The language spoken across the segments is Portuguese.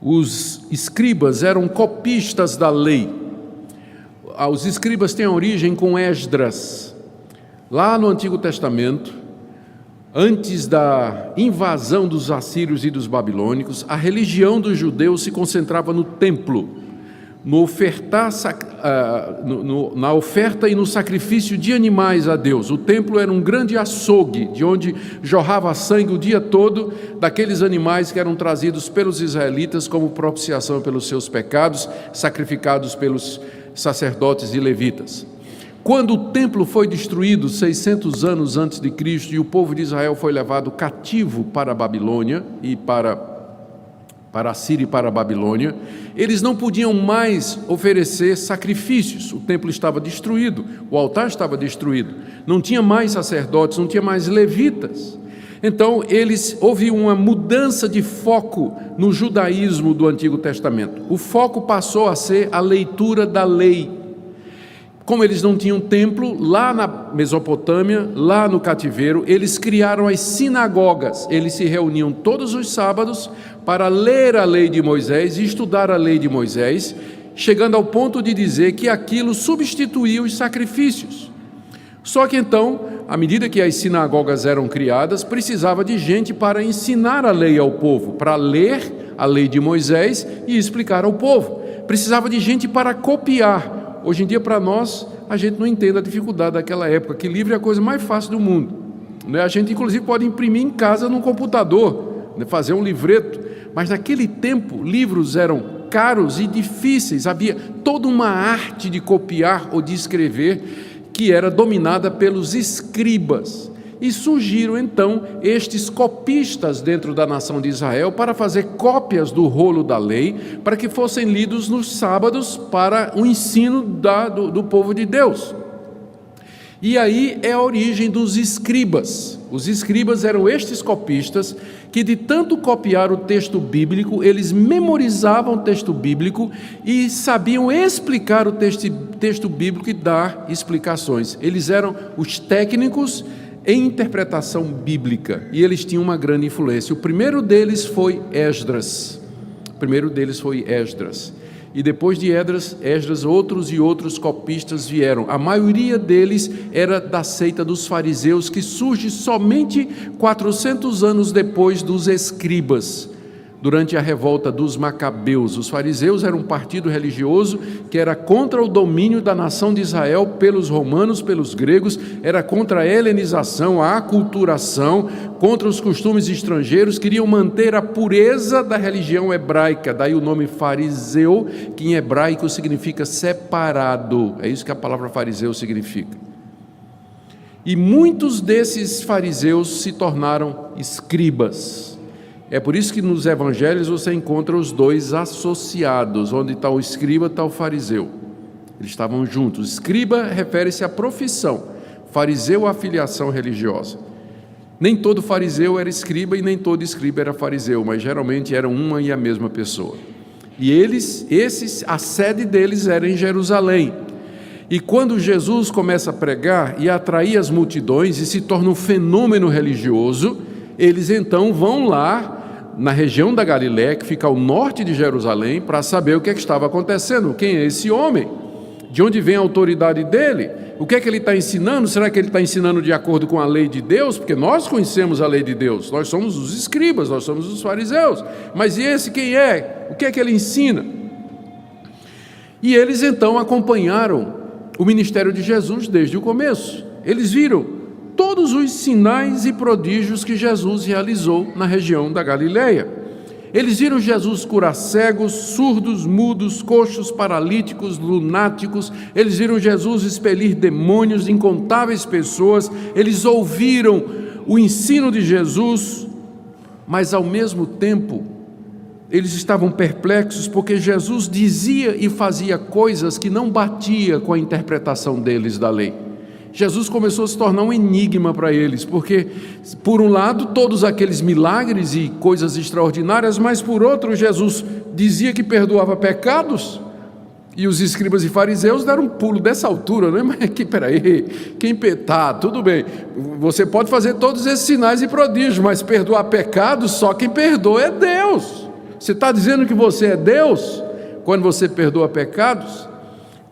Os escribas eram copistas da lei. Os escribas têm origem com Esdras. Lá no Antigo Testamento, antes da invasão dos assírios e dos babilônicos, a religião dos judeus se concentrava no templo, na oferta e no sacrifício de animais a Deus. O templo era um grande açougue, de onde jorrava sangue o dia todo daqueles animais que eram trazidos pelos israelitas como propiciação pelos seus pecados, sacrificados pelos sacerdotes e levitas. Quando o templo foi destruído 600 anos antes de Cristo e o povo de Israel foi levado cativo para a Babilônia e para a Síria e para a Babilônia, eles não podiam mais oferecer sacrifícios. O templo estava destruído, o altar estava destruído, não tinha mais sacerdotes, não tinha mais levitas. Então houve uma mudança de foco no judaísmo do Antigo Testamento. O foco passou a ser a leitura da lei. Como eles não tinham templo, lá na Mesopotâmia, lá no cativeiro, eles criaram as sinagogas. Eles se reuniam todos os sábados para ler a lei de Moisés e estudar a lei de Moisés, chegando ao ponto de dizer que aquilo substituía os sacrifícios. Só que então, à medida que as sinagogas eram criadas, precisava de gente para ensinar a lei ao povo, para ler a lei de Moisés e explicar ao povo. Precisava de gente para copiar. Hoje em dia, para nós, a gente não entende a dificuldade daquela época, que livro é a coisa mais fácil do mundo. A gente, inclusive, pode imprimir em casa num computador, fazer um livreto. Mas naquele tempo, livros eram caros e difíceis. Havia toda uma arte de copiar ou de escrever que era dominada pelos escribas. E surgiram então estes copistas dentro da nação de Israel para fazer cópias do rolo da lei, para que fossem lidos nos sábados para o ensino do povo de Deus. E aí é a origem dos escribas. Os escribas eram estes copistas que, de tanto copiar o texto bíblico, eles memorizavam o texto bíblico e sabiam explicar o texto bíblico e dar explicações. Eles eram os técnicos em interpretação bíblica, e eles tinham uma grande influência. O primeiro deles foi Esdras. E depois de Esdras, outros copistas vieram. A maioria deles era da seita dos fariseus, que surge somente 400 anos depois dos escribas, durante a revolta dos macabeus. Os fariseus eram um partido religioso que era contra o domínio da nação de Israel pelos romanos, pelos gregos, era contra a helenização, a aculturação, contra os costumes estrangeiros, queriam manter a pureza da religião hebraica, daí o nome fariseu, que em hebraico significa separado, é isso que a palavra fariseu significa. E muitos desses fariseus se tornaram escribas. É por isso que nos evangelhos você encontra os dois associados, onde está o escriba, está o fariseu. Eles estavam juntos. Escriba refere-se à profissão, fariseu à filiação religiosa. Nem todo fariseu era escriba e nem todo escriba era fariseu, mas geralmente eram uma e a mesma pessoa. E a sede deles era em Jerusalém. E quando Jesus começa a pregar e atrair as multidões e se torna um fenômeno religioso, eles então vão lá na região da Galiléia, que fica ao norte de Jerusalém, para saber o que estava acontecendo. Quem é esse homem? De onde vem a autoridade dele? O que é que ele está ensinando? Será que ele está ensinando de acordo com a lei de Deus? Porque nós conhecemos a lei de Deus, nós somos os escribas, nós somos os fariseus. Mas e esse quem é? O que é que ele ensina? E eles então acompanharam o ministério de Jesus desde o começo. Eles viram todos os sinais e prodígios que Jesus realizou na região da Galileia. Eles viram Jesus curar cegos, surdos, mudos, coxos, paralíticos, lunáticos. Eles viram Jesus expelir demônios de incontáveis pessoas. Eles ouviram o ensino de Jesus, mas ao mesmo tempo eles estavam perplexos porque Jesus dizia e fazia coisas que não batia com a interpretação deles da lei. Jesus começou a se tornar um enigma para eles, porque, por um lado, todos aqueles milagres e coisas extraordinárias, mas, por outro, Jesus dizia que perdoava pecados, e os escribas e fariseus deram um pulo dessa altura, né? Mas peraí, quem pecar, tudo bem, você pode fazer todos esses sinais e prodígios, mas perdoar pecados, só quem perdoa é Deus. Você está dizendo que você é Deus quando você perdoa pecados?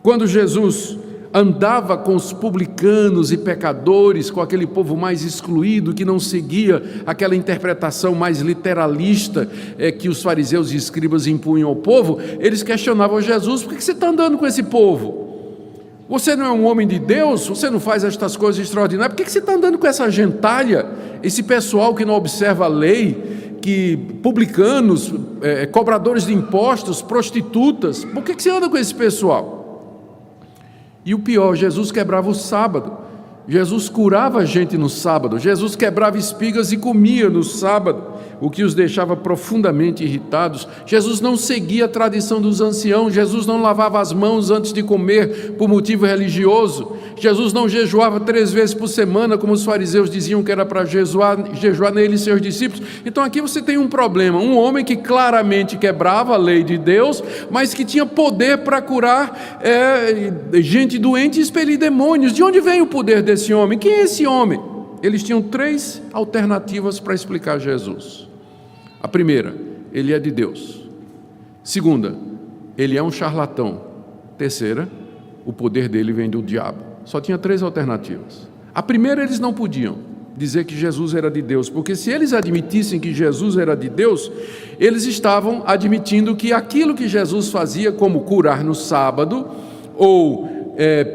Quando Jesus andava com os publicanos e pecadores, com aquele povo mais excluído, que não seguia aquela interpretação mais literalista que os fariseus e escribas impunham ao povo, eles questionavam Jesus: por que você está andando com esse povo? Você não é um homem de Deus? Você não faz estas coisas extraordinárias? Por que você está andando com essa gentalha, esse pessoal que não observa a lei, que publicanos, cobradores de impostos, prostitutas? Por que você anda com esse pessoal? E o pior, Jesus quebrava o sábado, Jesus curava a gente no sábado, Jesus quebrava espigas e comia no sábado, o que os deixava profundamente irritados. Jesus não seguia a tradição dos anciãos, Jesus não lavava as mãos antes de comer por motivo religioso, Jesus não jejuava 3 vezes por semana, como os fariseus diziam que era para jejuar nele e seus discípulos. Então aqui você tem um problema, um homem que claramente quebrava a lei de Deus, mas que tinha poder para curar gente doente e expelir demônios. De onde vem o poder desse homem? Quem é esse homem? Eles tinham 3 alternativas para explicar Jesus. A primeira, ele é de Deus. Segunda, ele é um charlatão. Terceira, o poder dele vem do diabo. Só tinha 3 alternativas. A primeira, eles não podiam dizer que Jesus era de Deus, porque se eles admitissem que Jesus era de Deus, eles estavam admitindo que aquilo que Jesus fazia, como curar no sábado, ou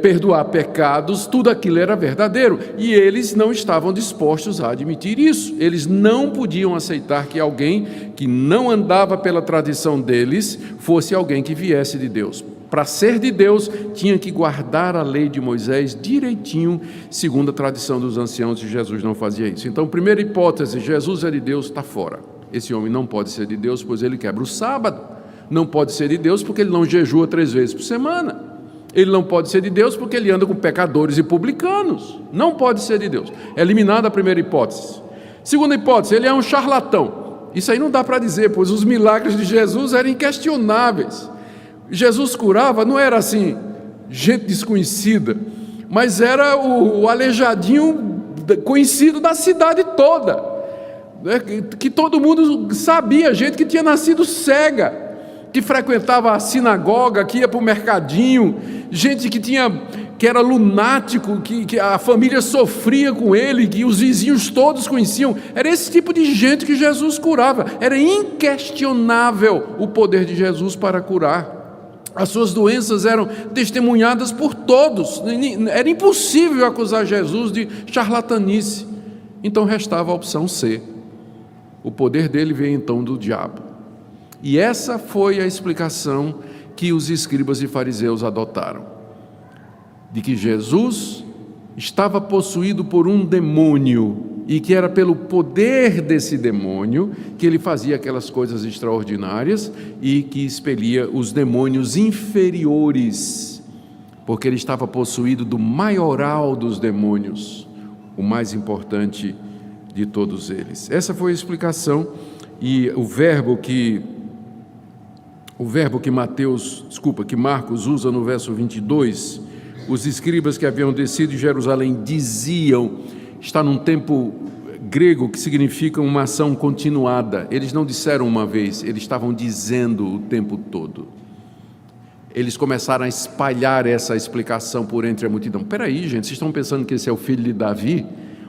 perdoar pecados, tudo aquilo era verdadeiro, e eles não estavam dispostos a admitir isso. Eles não podiam aceitar que alguém que não andava pela tradição deles fosse alguém que viesse de Deus. Para ser de Deus, tinha que guardar a lei de Moisés direitinho, segundo a tradição dos anciãos, e Jesus não fazia isso. Então, primeira hipótese, Jesus é de Deus, está fora. Esse homem não pode ser de Deus, pois ele quebra o sábado. Não pode ser de Deus porque ele não jejua 3 vezes por semana. Ele não pode ser de Deus porque ele anda com pecadores e publicanos. Não pode ser de Deus. Eliminada a primeira hipótese. Segunda hipótese, ele é um charlatão. Isso aí não dá para dizer, pois os milagres de Jesus eram inquestionáveis. Jesus curava, não era assim, gente desconhecida, mas era o aleijadinho conhecido da cidade toda, que todo mundo sabia, gente que tinha nascido cega, que frequentava a sinagoga, que ia para o mercadinho, gente que era lunático, que a família sofria com ele, que os vizinhos todos conheciam. Era esse tipo de gente que Jesus curava. Era inquestionável o poder de Jesus para curar. As suas doenças eram testemunhadas por todos. Era impossível acusar Jesus de charlatanice. Então restava a opção C. O poder dele veio então do diabo. E essa foi a explicação que os escribas e fariseus adotaram, de que Jesus estava possuído por um demônio e que era pelo poder desse demônio que ele fazia aquelas coisas extraordinárias e que expelia os demônios inferiores, porque ele estava possuído do maioral dos demônios, o mais importante de todos eles. Essa foi a explicação. E o verbo que Marcos usa no verso 22, os escribas que haviam descido de Jerusalém diziam, está num tempo grego que significa uma ação continuada. Eles não disseram uma vez, eles estavam dizendo o tempo todo. Eles começaram a espalhar essa explicação por entre a multidão. Peraí, gente, vocês estão pensando que esse é o filho de Davi?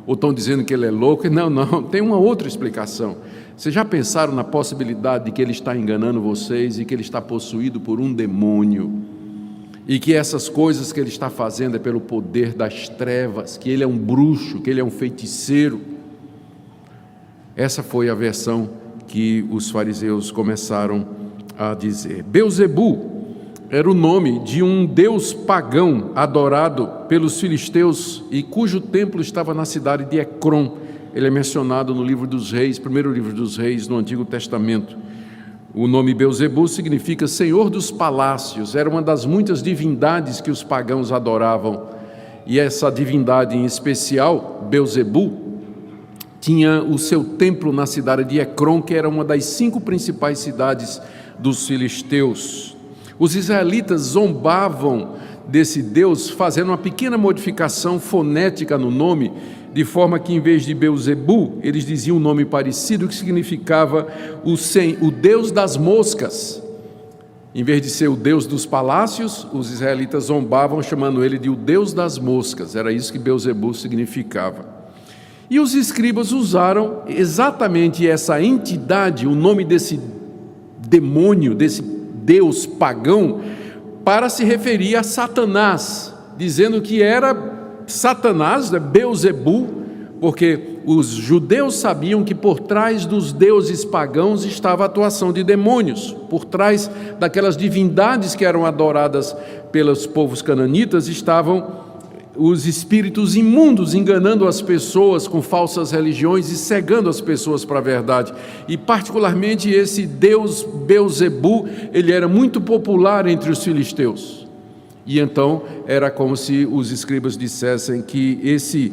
Ou estão dizendo que ele é louco? Não, tem uma outra explicação. Vocês já pensaram na possibilidade de que ele está enganando vocês e que ele está possuído por um demônio? E que essas coisas que ele está fazendo é pelo poder das trevas, que ele é um bruxo, que ele é um feiticeiro? Essa foi a versão que os fariseus começaram a dizer. Belzebu era o nome de um deus pagão adorado pelos filisteus e cujo templo estava na cidade de Ecrom. Ele é mencionado no livro dos Reis, primeiro livro dos Reis, no Antigo Testamento. O nome Belzebu significa Senhor dos Palácios, era uma das muitas divindades que os pagãos adoravam. E essa divindade em especial, Belzebu, tinha o seu templo na cidade de Ecrom, que era uma das 5 principais cidades dos filisteus. Os israelitas zombavam desse Deus, fazendo uma pequena modificação fonética no nome, de forma que em vez de Beuzebu, eles diziam um nome parecido que significava o Deus das moscas. Em vez de ser o Deus dos palácios, os israelitas zombavam chamando ele de o Deus das moscas. Era isso que Beuzebu significava. E os escribas usaram exatamente essa entidade, o nome desse demônio, desse Deus pagão, para se referir a Satanás, dizendo que era Satanás, Beuzebu, porque os judeus sabiam que por trás dos deuses pagãos estava a atuação de demônios, por trás daquelas divindades que eram adoradas pelos povos cananitas estavam os espíritos imundos enganando as pessoas com falsas religiões e cegando as pessoas para a verdade. E particularmente esse deus Beuzebu, ele era muito popular entre os filisteus. E então era como se os escribas dissessem que esse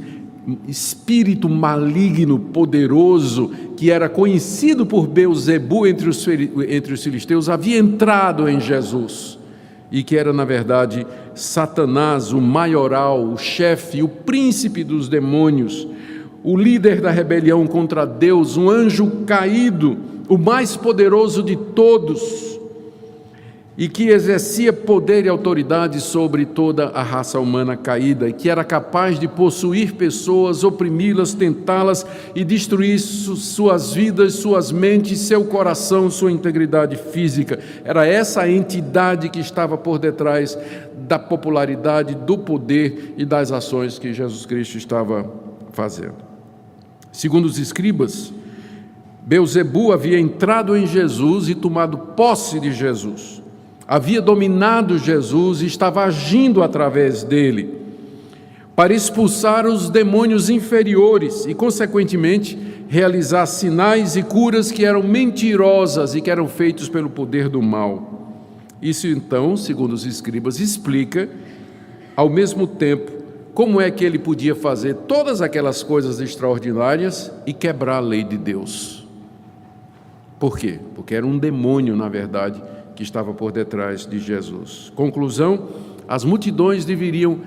espírito maligno, poderoso, que era conhecido por Beuzebu entre os filisteus, havia entrado em Jesus, e que era, na verdade, Satanás, o maioral, o chefe, o príncipe dos demônios, o líder da rebelião contra Deus, um anjo caído, o mais poderoso de todos, e que exercia poder e autoridade sobre toda a raça humana caída, e que era capaz de possuir pessoas, oprimi-las, tentá-las e destruir suas vidas, suas mentes, seu coração, sua integridade física. Era essa entidade que estava por detrás da popularidade, do poder e das ações que Jesus Cristo estava fazendo. Segundo os escribas, Beuzebu havia entrado em Jesus e tomado posse de Jesus. Havia dominado Jesus e estava agindo através dele para expulsar os demônios inferiores e, consequentemente, realizar sinais e curas que eram mentirosas e que eram feitos pelo poder do mal. Isso, então, segundo os escribas, explica, ao mesmo tempo, como é que ele podia fazer todas aquelas coisas extraordinárias e quebrar a lei de Deus. Por quê? Porque era um demônio, na verdade, que estava por detrás de Jesus. Conclusão: as multidões deveriam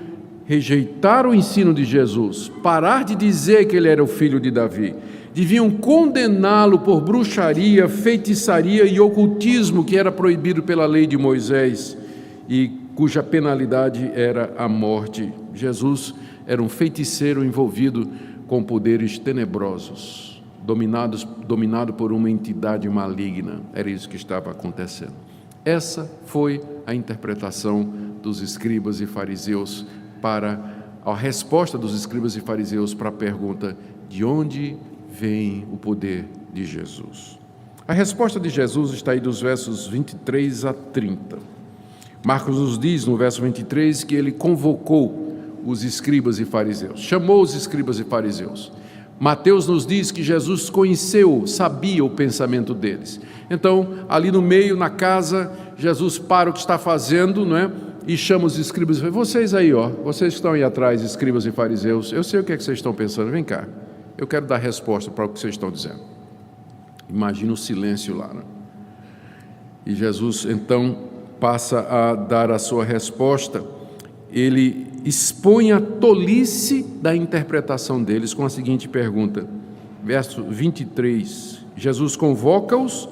rejeitar o ensino de Jesus, parar de dizer que ele era o filho de Davi, deviam condená-lo por bruxaria, feitiçaria e ocultismo que era proibido pela lei de Moisés e cuja penalidade era a morte. Jesus era um feiticeiro envolvido com poderes tenebrosos, dominado por uma entidade maligna. Era isso que estava acontecendo. Essa foi a interpretação dos escribas e fariseus para a resposta dos escribas e fariseus para a pergunta: de onde vem o poder de Jesus? A resposta de Jesus está aí dos versos 23 a 30. Marcos nos diz no verso 23 que ele convocou os escribas e fariseus, chamou os escribas e fariseus. Mateus nos diz que Jesus conheceu, sabia o pensamento deles. Então, ali no meio, na casa, Jesus para o que está fazendo, não é? E chama os escribas e fala: vocês aí, vocês que estão aí atrás, escribas e fariseus, eu sei o que é que vocês estão pensando, vem cá, eu quero dar resposta para o que vocês estão dizendo. Imagina o silêncio lá, né? E Jesus, então, passa a dar a sua resposta. Ele expõe a tolice da interpretação deles com a seguinte pergunta, verso 23, Jesus convoca-os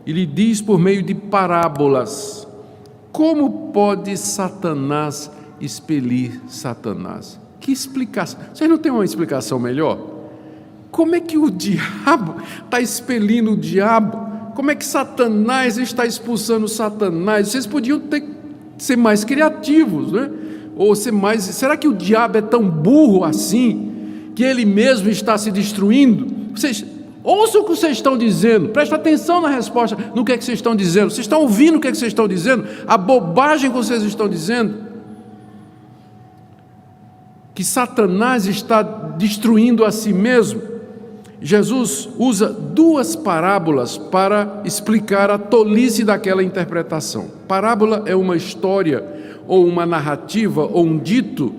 e lhe diz por meio de parábolas: como pode Satanás expelir Satanás? Que explicação? Vocês não têm uma explicação melhor? Como é que o diabo está expelindo o diabo? Como é que Satanás está expulsando Satanás? Vocês podiam ser mais criativos, né? Ou ser mais... Será que o diabo é tão burro assim, que ele mesmo está se destruindo? Vocês ouçam o que vocês estão dizendo, prestem atenção na resposta, no que é que vocês estão dizendo. Vocês estão ouvindo o que é que vocês estão dizendo? A bobagem que vocês estão dizendo? Que Satanás está destruindo a si mesmo. Jesus usa duas parábolas para explicar a tolice daquela interpretação. Parábola é uma história, ou uma narrativa, ou um dito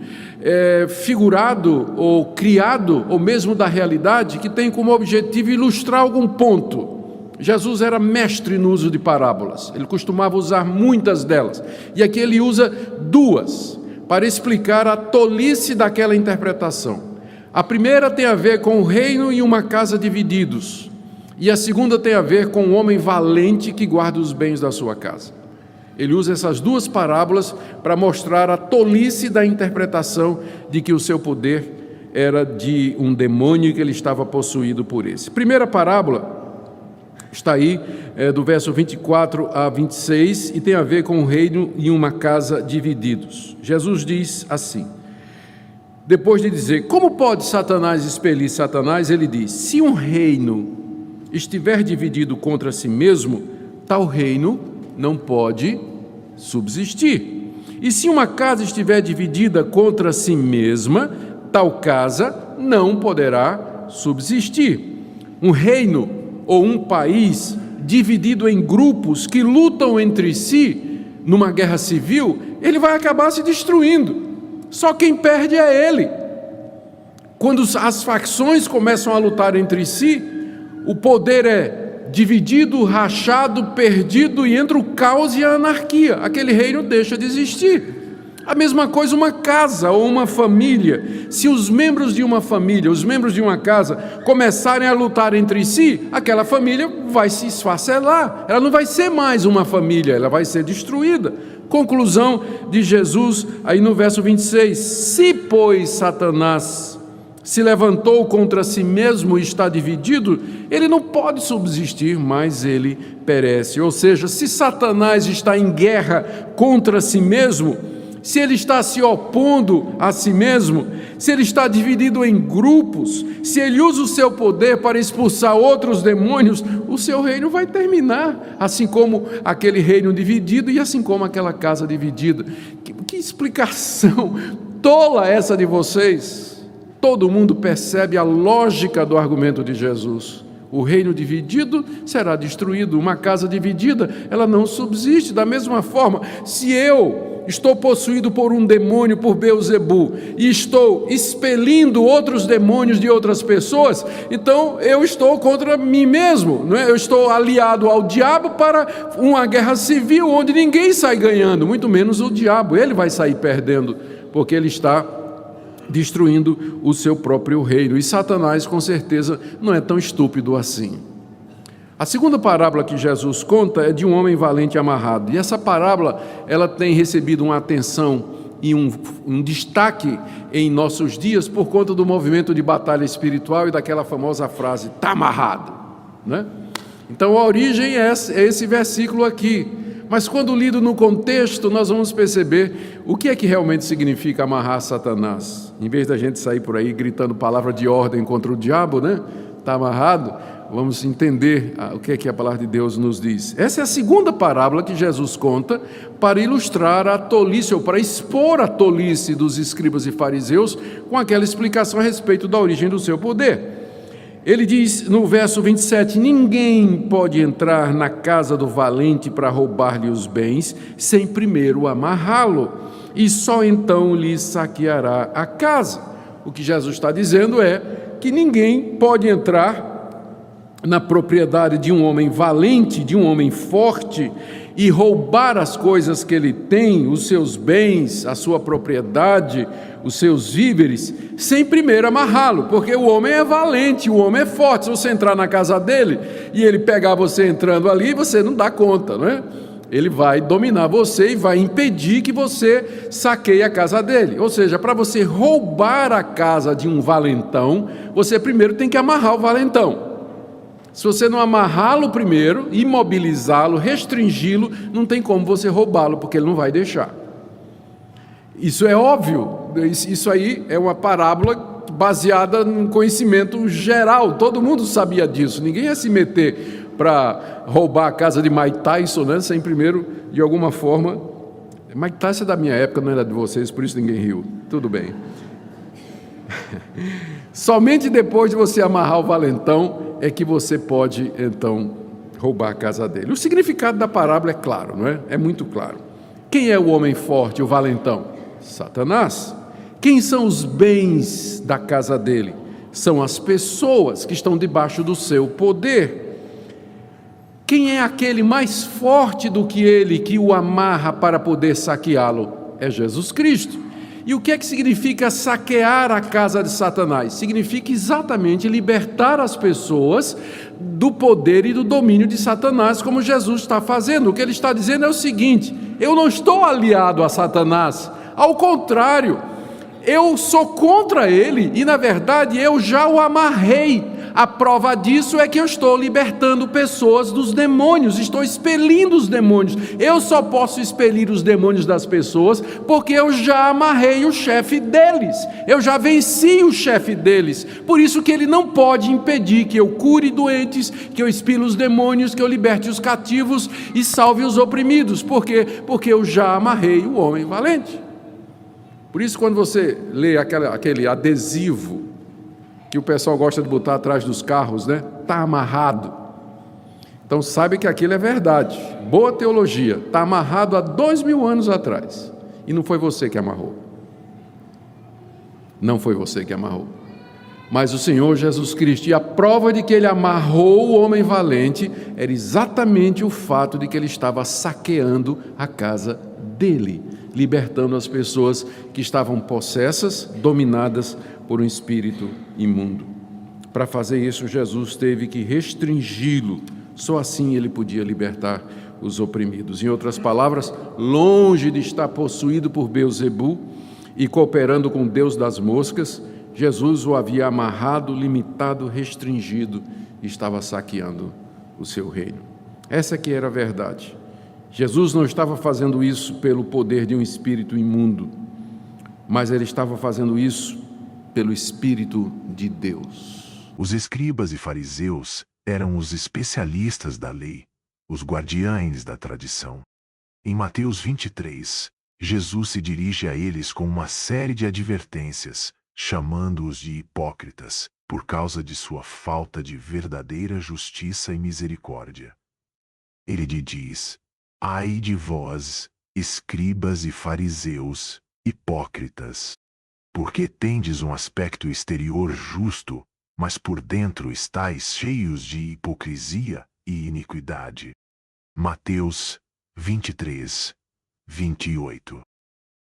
figurado, ou criado, ou mesmo da realidade, que tem como objetivo ilustrar algum ponto. Jesus era mestre no uso de parábolas, ele costumava usar muitas delas, e aqui ele usa duas para explicar a tolice daquela interpretação. A primeira tem a ver com o reino e uma casa divididos, e a segunda tem a ver com um homem valente que guarda os bens da sua casa. Ele usa essas duas parábolas para mostrar a tolice da interpretação de que o seu poder era de um demônio e que ele estava possuído por esse. Primeira parábola está aí, do verso 24 a 26, e tem a ver com o reino e uma casa divididos. Jesus diz assim, depois de dizer, como pode Satanás expelir Satanás, ele diz, se um reino estiver dividido contra si mesmo, tal reino não pode subsistir. E se uma casa estiver dividida contra si mesma, tal casa não poderá subsistir. Um reino ou um país dividido em grupos que lutam entre si numa guerra civil, ele vai acabar se destruindo. Só quem perde é ele. Quando as facções começam a lutar entre si, o poder é dividido, rachado, perdido, e entra o caos e a anarquia. Aquele reino deixa de existir. A mesma coisa uma casa ou uma família. Se os membros de uma família, os membros de uma casa começarem a lutar entre si, aquela família vai se esfacelar. Ela não vai ser mais uma família, ela vai ser destruída. Conclusão de Jesus aí no verso 26. Se, pois, Satanás se levantou contra si mesmo e está dividido, ele não pode subsistir, mas ele perece. Ou seja, se Satanás está em guerra contra si mesmo, se ele está se opondo a si mesmo, se ele está dividido em grupos, se ele usa o seu poder para expulsar outros demônios, o seu reino vai terminar, assim como aquele reino dividido e assim como aquela casa dividida. Que explicação tola essa de vocês! Todo mundo percebe a lógica do argumento de Jesus. O reino dividido será destruído, uma casa dividida, ela não subsiste. Da mesma forma, se eu estou possuído por um demônio, por Beelzebu, e estou expelindo outros demônios de outras pessoas, então eu estou contra mim mesmo, não é? Eu estou aliado ao diabo para uma guerra civil onde ninguém sai ganhando, muito menos o diabo. Ele vai sair perdendo, porque ele está destruindo o seu próprio reino. E Satanás, com certeza, não é tão estúpido assim. A segunda parábola que Jesus conta é de um homem valente amarrado. E essa parábola, ela tem recebido uma atenção e um destaque em nossos dias por conta do movimento de batalha espiritual e daquela famosa frase, está amarrado, né? Então a origem é esse versículo aqui. Mas quando lido no contexto, nós vamos perceber o que é que realmente significa amarrar Satanás. Em vez da gente sair por aí gritando palavra de ordem contra o diabo, né? Está amarrado, vamos entender o que é que a palavra de Deus nos diz. Essa é a segunda parábola que Jesus conta para ilustrar a tolice, ou para expor a tolice dos escribas e fariseus com aquela explicação a respeito da origem do seu poder. Ele diz no verso 27, ninguém pode entrar na casa do valente para roubar-lhe os bens, sem primeiro amarrá-lo, e só então lhe saqueará a casa. O que Jesus está dizendo é que ninguém pode entrar na propriedade de um homem valente, de um homem forte, e roubar as coisas que ele tem, os seus bens, a sua propriedade, os seus víveres, sem primeiro amarrá-lo, porque o homem é valente, o homem é forte. Se você entrar na casa dele e ele pegar você entrando ali, você não dá conta, não é? Ele vai dominar você e vai impedir que você saqueie a casa dele. Ou seja, para você roubar a casa de um valentão, você primeiro tem que amarrar o valentão. Se você não amarrá-lo primeiro, imobilizá-lo, restringi-lo, não tem como você roubá-lo, porque ele não vai deixar. Isso é óbvio, isso aí é uma parábola baseada em conhecimento geral, todo mundo sabia disso, ninguém ia se meter para roubar a casa de Mike Tyson, né, sem primeiro, de alguma forma... Mike Tyson é da minha época, não era de vocês, por isso ninguém riu, tudo bem. Somente depois de você amarrar o valentão é que você pode, então, roubar a casa dele. O significado da parábola é claro, não é? É muito claro. Quem é o homem forte, o valentão? Satanás. Quem são os bens da casa dele? São as pessoas que estão debaixo do seu poder. Quem é aquele mais forte do que ele que o amarra para poder saqueá-lo? É Jesus Cristo. E o que é que significa saquear a casa de Satanás? Significa exatamente libertar as pessoas do poder e do domínio de Satanás, como Jesus está fazendo. O que ele está dizendo é o seguinte: eu não estou aliado a Satanás, ao contrário, eu sou contra ele e, na verdade, eu já o amarrei. A prova disso é que eu estou libertando pessoas dos demônios, estou expelindo os demônios. Eu só posso expelir os demônios das pessoas porque eu já amarrei o chefe deles, eu já venci o chefe deles. Por isso que ele não pode impedir que eu cure doentes, que eu expila os demônios, que eu liberte os cativos e salve os oprimidos. Por quê? Porque eu já amarrei o homem valente. Por isso, quando você lê aquele adesivo que o pessoal gosta de botar atrás dos carros, né? Está amarrado. Então sabe que aquilo é verdade. Boa teologia. Está amarrado há 2000 anos atrás. E não foi você que amarrou. Não foi você que amarrou. Mas o Senhor Jesus Cristo, e a prova de que ele amarrou o homem valente, era exatamente o fato de que ele estava saqueando a casa dele, libertando as pessoas que estavam possessas, dominadas por um espírito imundo. Para fazer isso, Jesus teve que restringi-lo, só assim ele podia libertar os oprimidos. Em outras palavras, longe de estar possuído por Beelzebu e cooperando com o Deus das moscas, Jesus o havia amarrado, limitado, restringido e estava saqueando o seu reino. Essa que era a verdade. Jesus não estava fazendo isso pelo poder de um espírito imundo, mas ele estava fazendo isso pelo Espírito de Deus. Os escribas e fariseus eram os especialistas da lei, os guardiães da tradição. Em Mateus 23, Jesus se dirige a eles com uma série de advertências, chamando-os de hipócritas, por causa de sua falta de verdadeira justiça e misericórdia. Ele lhe diz: ai de vós, escribas e fariseus, hipócritas! Porque tendes um aspecto exterior justo, mas por dentro estáis cheios de hipocrisia e iniquidade. Mateus 23, 28.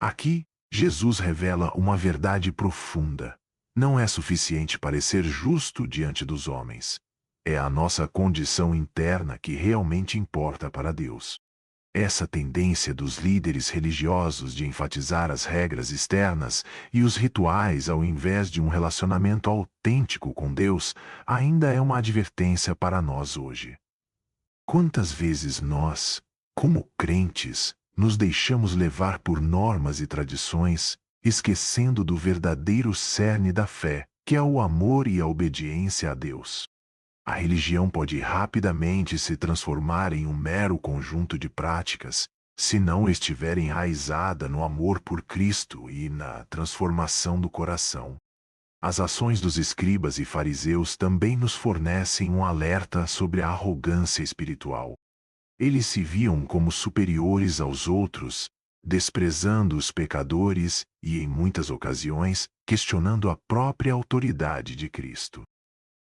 Aqui, Jesus revela uma verdade profunda. Não é suficiente parecer justo diante dos homens. É a nossa condição interna que realmente importa para Deus. Essa tendência dos líderes religiosos de enfatizar as regras externas e os rituais ao invés de um relacionamento autêntico com Deus ainda é uma advertência para nós hoje. Quantas vezes nós, como crentes, nos deixamos levar por normas e tradições, esquecendo do verdadeiro cerne da fé, que é o amor e a obediência a Deus? A religião pode rapidamente se transformar em um mero conjunto de práticas, se não estiver enraizada no amor por Cristo e na transformação do coração. As ações dos escribas e fariseus também nos fornecem um alerta sobre a arrogância espiritual. Eles se viam como superiores aos outros, desprezando os pecadores e, em muitas ocasiões, questionando a própria autoridade de Cristo.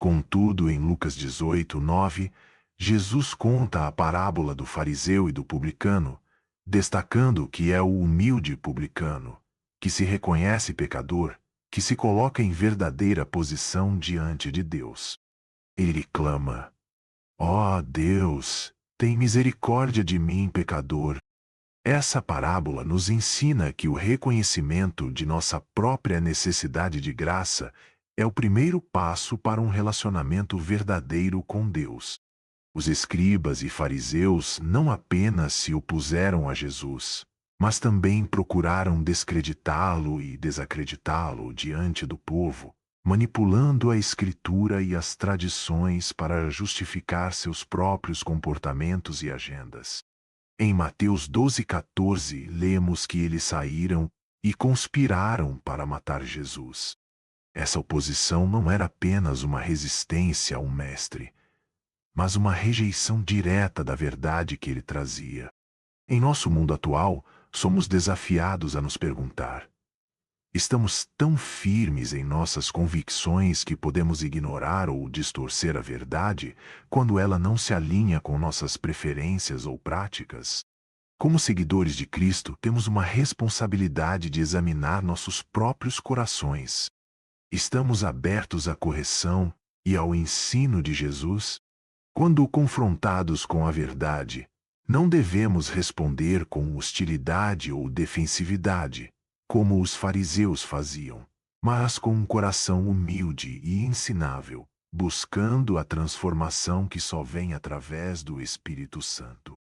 Contudo, em Lucas 18, 9, Jesus conta a parábola do fariseu e do publicano, destacando que é o humilde publicano, que se reconhece pecador, que se coloca em verdadeira posição diante de Deus. Ele clama: ó Deus, tem misericórdia de mim, pecador. Essa parábola nos ensina que o reconhecimento de nossa própria necessidade de graça é o primeiro passo para um relacionamento verdadeiro com Deus. Os escribas e fariseus não apenas se opuseram a Jesus, mas também procuraram descreditá-lo e desacreditá-lo diante do povo, manipulando a Escritura e as tradições para justificar seus próprios comportamentos e agendas. Em Mateus 12:14, lemos que eles saíram e conspiraram para matar Jesus. Essa oposição não era apenas uma resistência a um mestre, mas uma rejeição direta da verdade que ele trazia. Em nosso mundo atual, somos desafiados a nos perguntar: Estamos tão firmes em nossas convicções que podemos ignorar ou distorcer a verdade quando ela não se alinha com nossas preferências ou práticas. Como seguidores de Cristo, temos uma responsabilidade de examinar nossos próprios corações. Estamos abertos à correção e ao ensino de Jesus? Quando confrontados com a verdade, não devemos responder com hostilidade ou defensividade, como os fariseus faziam, mas com um coração humilde e ensinável, buscando a transformação que só vem através do Espírito Santo.